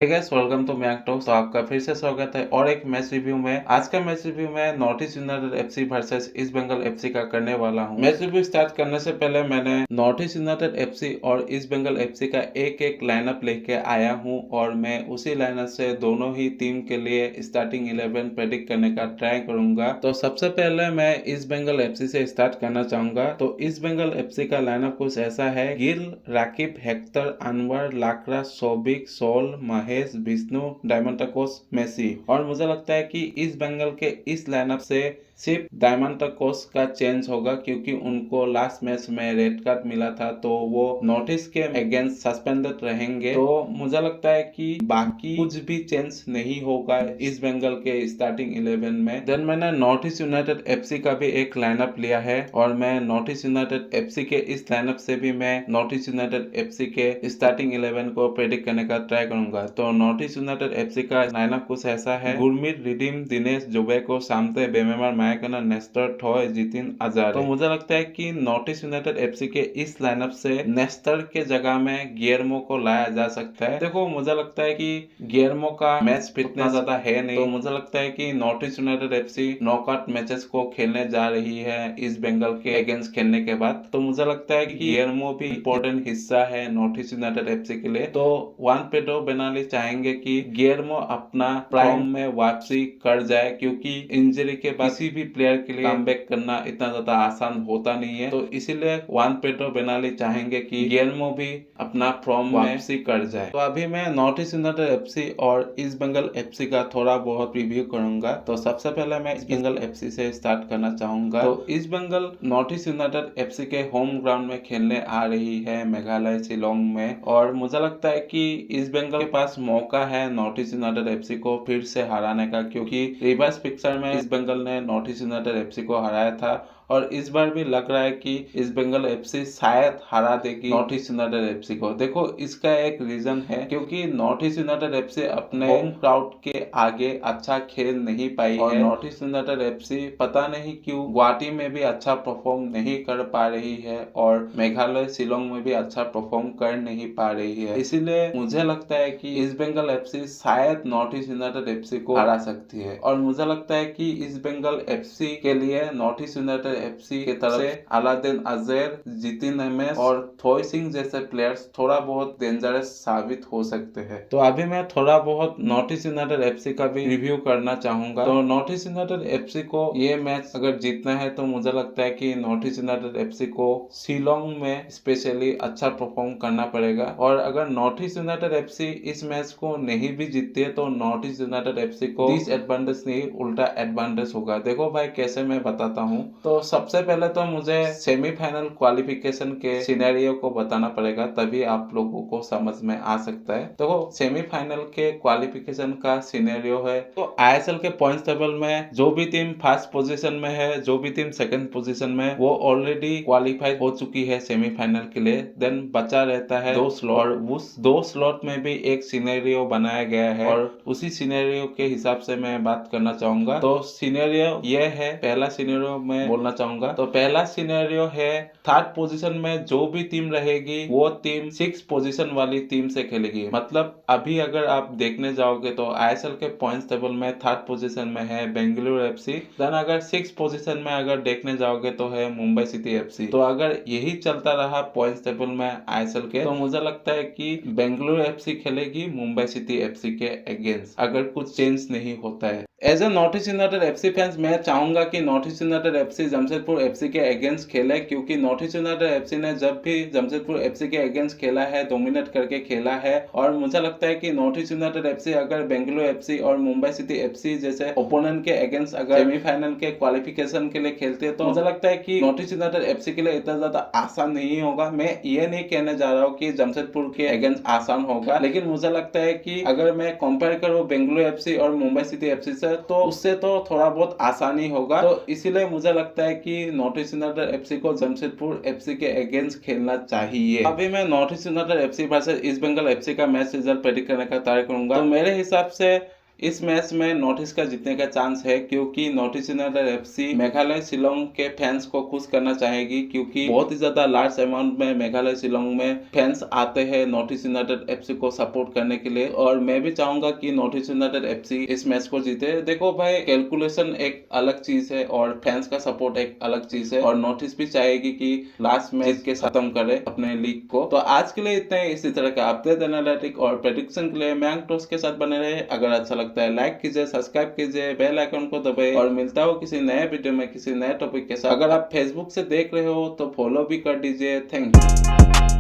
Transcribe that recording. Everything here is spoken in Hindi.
Hey guys, welcome to Mac Talks. तो आपका फिर से स्वागत है और एक मैच रिव्यू में। आज का मैच रिव्यू में North east United FC versus East Bengal FC का करने वाला हूं। मैच रिव्यू स्टार्ट करने से पहले मैंने नॉर्थ ईस्ट यूनाइटेड एफसी और ईस्ट बंगाल एफसी का एक एक लाइनअप लेके आया हूं और मैं उसी लाइनअप से दोनों ही टीम के लिए स्टार्टिंग 11 प्रेडिक्ट करने का ट्राई करूंगा। तो सबसे पहले मैं ईस्ट बंगाल एफसी से स्टार्ट करना चाहूंगा। तो ईस्ट बंगाल एफसी का लाइनअप कुछ ऐसा है: Gill, Rakib, Hector, Anwar, Lakra, Souvik, Saul, Mahesh, Vishnu, Diamantakos, Messi. और मुझे लगता है कि इस बंगाल के इस लाइनअप से सिर्फ डायमंटाकोस का चेंज होगा, क्योंकि उनको लास्ट मैच में रेड कार्ड मिला था तो वो नॉर्थ ईस्ट के अगेंस्ट सस्पेंडेड रहेंगे। तो मुझे लगता है कि बाकी कुछ भी चेंज नहीं होगा इस बंगाल के स्टार्टिंग 11 में। देन मैंने नॉर्थ ईस्ट यूनाइटेड एफसी का भी एक लाइनअप लिया है और मैं नॉर्थ ईस्ट यूनाइटेड एफसी के इस लाइनअप से भी मैं नॉर्थ ईस्ट यूनाइटेड एफसी के स्टार्टिंग 11 को प्रेडिक्ट करने का ट्राई करूंगा। तो नॉर्थ ईस्ट यूनाइटेड एफसी का लाइनअप कुछ ऐसा है: गुरमीत, रिडीम, दिनेश, जोबेको, सामते, बेमेमार, मायकना, नेस्टर, थॉय, जितिन, अजारे। तो मुझे लगता है कि नॉर्थ ईस्ट यूनाइटेड एफसी के इस लाइनअप से नेस्टर के जगह में गियर्मो को लाया जा सकता है। देखो, मुझे लगता है कि गियर्मो का मैच फिटनेस ज्यादा है नहीं, तो मुझे लगता है कि नॉर्थ east United FC knockout matches को खेलने जा रही है इस बंगाल के अगेंस्ट खेलने के बाद। तो मुझे लगता है कि गियर्मो भी इंपॉर्टेंट हिस्सा है नॉर्थ ईस्ट यूनाइटेड एफसी के लिए। तो जुआन पेड्रो बेनाली चाहेंगे कि गियर्मो अपना प्राइम में वापसी कर जाए, क्योंकि इंजरी के बाद किसी भी प्लेयर के लिए कमबैक करना इतना ज्यादा आसान होता नहीं है। तो इसीलिए जुआन पेड्रो बेनाली चाहेंगे कि गियर्मो भी अपना फॉर्म वापसी कर जाए। तो अभी मैं नॉर्थ ईस्ट यूनाइटेड एफसी और ईस्ट बंगाल एफसी का थोड़ा बहुत रिव्यू करूंगा। तो सबसे पहले मैं ईस्ट बंगाल एफसी से स्टार्ट करना चाहूंगा। तो East Bengal North east United FC के होम ग्राउंड में खेलने आ रही है, मेघालय शिलोंग में। और मुझे लगता है कि ईस्ट बंगाल के पास मौका है नॉर्थ ईस्ट यूनाइटेड एफसी को फिर से हराने का, क्योंकि रिवर्स पिक्चर में ईस्ट बंगाल ने नॉर्थ ईस्ट यूनाइटेड एफसी को हराया था और इस बार भी लग रहा है कि ईस्ट बंगाल एफसी शायद हरा देगी नॉर्थ ईस्ट यूनाइटेड एफसी को। देखो, इसका एक रीजन है, क्योंकि नॉर्थ ईस्ट यूनाइटेड एफसी अपने होम क्राउड के आगे अच्छा खेल नहीं पाई है और नॉर्थ ईस्ट यूनाइटेड एफसी पता नहीं क्यों गुवाहाटी में भी अच्छा परफॉर्म नहीं कर पा रही है और मेघालय शिलोंग में भी अच्छा परफॉर्म कर नहीं पा रही है। इसीलिए मुझे लगता है कि ईस्ट बंगाल एफसी शायद नॉर्थ ईस्ट यूनाइटेड एफसी को हरा सकती है। और मुझे लगता है कि ईस्ट बंगाल एफसी के लिए नॉर्थ ईस्ट यूनाइटेड एफसी के तरफ से अलादीन अजहर, जितिन एमएस और थॉय सिंह जैसे प्लेयर्स थोड़ा बहुत डेंजरस साबित हो सकते हैं। तो अभी मैं थोड़ा बहुत नॉर्थ ईस्ट यूनाइटेड एफसी का भी रिव्यू करना चाहूंगा। तो नॉर्थ ईस्ट यूनाइटेड एफसी को ये मैच अगर जीतना है तो मुझे लगता है कि नॉर्थ ईस्ट यूनाइटेड एफसी को शिलोंग में स्पेशली अच्छा परफॉर्म करना पड़ेगा। और अगर नॉर्थ ईस्ट यूनाइटेड एफसी इस मैच को नहीं भी जीतती है तो नॉर्थ ईस्ट यूनाइटेड एफसी को डिसएडवांटेज नहीं उल्टा एडवांटेज होगा। देखो भाई, कैसे मैं बताता हूँ। तो सबसे पहले तो मुझे सेमीफाइनल क्वालिफिकेशन के सिनेरियो को बताना पड़ेगा, तभी आप लोगों को समझ में आ सकता है। देखो, सेमीफाइनल के क्वालिफिकेशन का सिनेरियो है तो आईएसएल के पॉइंट्स टेबल में जो भी टीम फर्स्ट पोजीशन में है, जो भी टीम सेकंड पोजीशन में, वो ऑलरेडी क्वालिफाइड हो चुकी है सेमीफाइनल के लिए। देन बचा रहता है 2 स्लॉट और उस 2 स्लॉट में भी एक सिनेरियो बनाया गया है और उसी सिनेरियो के हिसाब से मैं बात करना चाहूंगा। तो सिनेरियो ये है, पहला सिनेरियो में बोलना चाहूंगा। तो पहला सिनेरियो है, थर्ड पोजीशन में जो भी टीम रहेगी वो टीम 6 पोजीशन वाली टीम से खेलेगी। मतलब अभी अगर आप देखने जाओगे तो आईएसएल के पॉइंट्स टेबल में थर्ड पोजीशन में है बेंगलुरु एफसी। देन अगर 6 पोजीशन में अगर देखने जाओगे तो है मुंबई सिटी एफसी। तो अगर यही चलता रहा पॉइंट्स टेबल में आईएसएल के, तो मुझे लगता है कि बेंगलुरु एफसी खेलेगी मुंबई सिटी एफसी के अगेंस्ट, अगर कुछ चेंज नहीं होता है। As a North east United FC fans मैं चाहूंगा कि नॉर्थ ईस्ट यूनाइटेड एफसी जमशेदपुर एफसी के अगेंस्ट खेले, क्योंकि नॉर्थ ईस्ट यूनाइटेड एफसी ने जब भी जमशेदपुर एफसी के अगेंस्ट खेला है डोमिनेट करके खेला है। और मुझे लगता है कि नॉर्थ ईस्ट यूनाइटेड एफसी अगर बेंगलुरु एफसी और मुंबई सिटी एफसी जैसे ओपोनेंट के अगेंस्ट अगर सेमीफाइनल के क्वालिफिकेशन के लिए खेलते हैं तो मुझे लगता है कि नॉर्थ ईस्ट यूनाइटेड एफसी के लिए इतना ज्यादा आसान नहीं होगा। मैं ये नहीं कहने जा रहा हूँ कि जमशेदपुर के अगेंस्ट आसान होगा, लेकिन मुझे लगता है कि अगर मैं कंपेयर करूँ बेंगलुरु एफसी और मुंबई सिटी एफसी से तो उससे तो थोड़ा बहुत आसानी होगा। तो इसीलिए मुझे लगता है कि नॉर्थ ईस्ट यूनाइटेड एफसी को जमशेदपुर एफसी के अगेंस्ट खेलना चाहिए। अभी मैं North east United FC versus East Bengal FC का मैच रिजल्ट प्रेडिक्ट करने का ट्राई करूंगा। तो मेरे हिसाब से इस मैच में नॉर्थ ईस्ट का जीतने का चांस है, क्योंकि north east United FC Meghalaya Shillong के फैंस को खुश करना चाहेगी, क्योंकि बहुत ही ज्यादा लार्ज अमाउंट में मेघालय शिलोंग में फैंस आते हैं नॉर्थ ईस्ट यूनाइटेड एफसी को सपोर्ट करने के लिए। और मैं भी चाहूंगा कि नॉर्थ ईस्ट यूनाइटेड एफसी इस मैच को जीते। देखो भाई, कैलकुलेशन एक अलग चीज है और फैंस का सपोर्ट एक अलग चीज है, और नॉर्थ ईस्ट भी चाहेगी कि लास्ट में जीत के खत्म करे अपने लीग को। तो आज के लिए इतना ही। इसी तरह का अपडेट, एनालिटिक और प्रेडिक्शन के लिए मैंग टॉस के साथ बने रहे। अगर अच्छा लगता है लाइक कीजिए, सब्सक्राइब कीजिए, बेल आइकन को दबाइए, और मिलता हो किसी नए वीडियो में किसी नए टॉपिक के साथ। अगर आप फेसबुक से देख रहे हो तो फॉलो भी कर दीजिए। Thank you.